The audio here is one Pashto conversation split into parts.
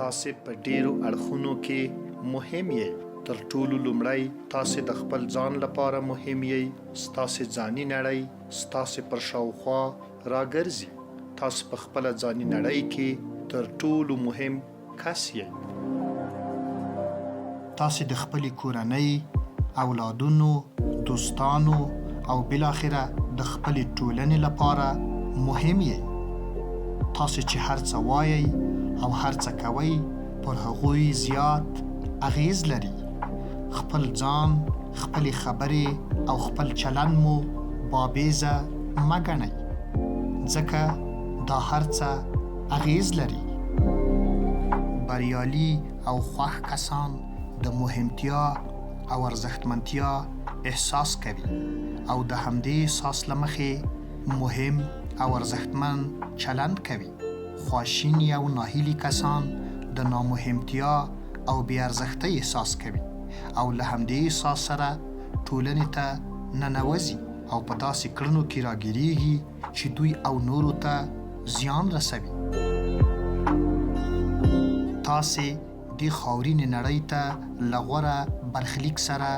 تاسې په ډیرو اړخونو کې مهم یې. تر ټولو لومړی تاسې د خپل ځان لپاره مهم یې. ستاسې ځاني نړۍ ستاسې پر شاوخوا راګرځي. تاسې په خپله ځاني نړۍ کې تر ټولو مهم کس یې. تاسې د خپلې کورنۍ، اولادونو، دوستانو او بالاخره د خپلې ټولنې لپاره مهم یې. تاسې چې هر څه وایئ او هر څه کوئ پر هغوی زیات اغیز لري. خپل ځان، خپلې خبرې او خپل چلن مو بابیزه مه ګڼئ، ځکه دا هر څه اغیز لري. بریالي او خوښ کسان د مهمتیا او ارزښتمنتیا احساس کوي او د همدې احساس له مخې مهم او ارزښتمن چلند کوي. خواشیني او ناهیلي کسان د نامهمتیا او بې ارزښتۍ احساس کوي او له همدې احساس سره ټولنې ته ننوځي او په داسې کړنو کې راګیرېږي چې دوی او نورو ته زیان رسوي. تاسې دې خاورینې نړۍ ته له غوره برخلیک سره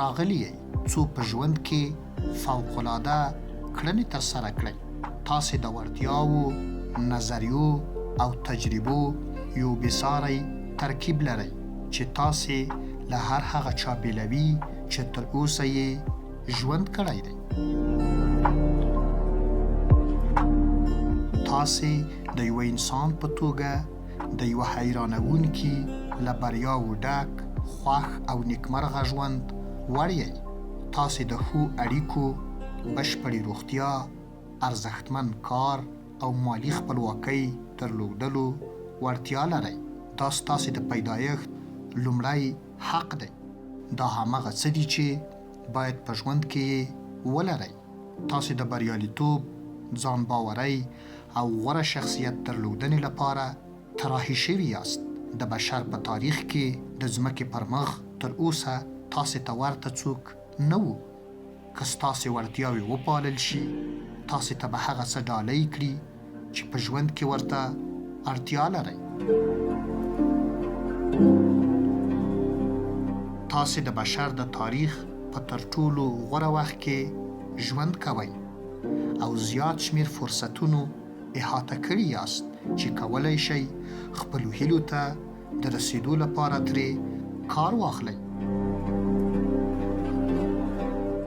راغلي یئ څو په ژوند کې فوق‌العاده کړنې ترسره کړئ. تاسې د وړتیاوو، نظریو او تجربو یو بېساری ترکیب لرئ چې تاسې له هر هغه چا بېلوي چې تر اوسه یې ژوند کړی دی. تاسې د یوه انسان په توګه د یوه حیرانوونکي، له بریاوو ډک، خوښ او نیکمرغه ژوند وړ یئ. تاسې د ښو اړیکو، بشپړې روغتیا، ارزښتمن کار او مالي خپلواکۍ درلودلو وړتیا لرئ. دا ستاسې د پیدایښت لومړی حق دی. دا همغه څه دي چې باید په ژوند کې یې ولرئ. تاسې د بریالیتوب، ځان باورۍ او غوره شخصیت درلودنې لپاره طراحي شوي یاست. د بشر په تاریخ کې د ځمکې پر مخ تر اوسه تاسې ته ورته څوک نه وو. که ستاسې وړتیاوې وپالل شي، تاسې ته به هغه څه ډالۍ کړي چې په ژوند کې ورته اړتیا لرئ. تاسې د بشر د تاریخ په تر ټولو غوره وخت کې ژوند کوئ او زیات شمیر فرصتونو احاطه کړي یاست چې کولی شئ خپلو هیلو ته د رسیدو لپاره ترې کار واخلئ.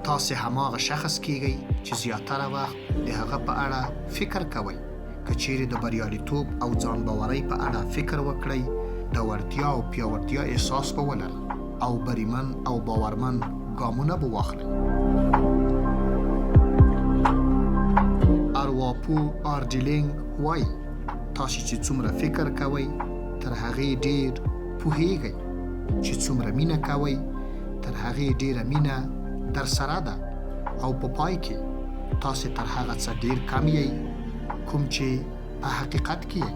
تاسې هماغه شخص کیږئ چې زیاتره وخت د هغه په اړه فکر کوئ. که چیرې د بریالیتوب او ځان باورۍ په اړه فکر وکړئ، د وړتیا او پیاوړتیا احساس به ولرئ او بریمن او باورمن ګامونه به واخلئ. ارواپو آرډیلینګ وایي تاسې چې څومره فکر کوئ تر هغې ډیر پوهیږئ، چې څومره مینه کوئ تر هغې ډیره مینه در سره ده او په پای کې تاسې تر هغه څه ډیر کم یئ کوم چې په حقیقت کې یئ.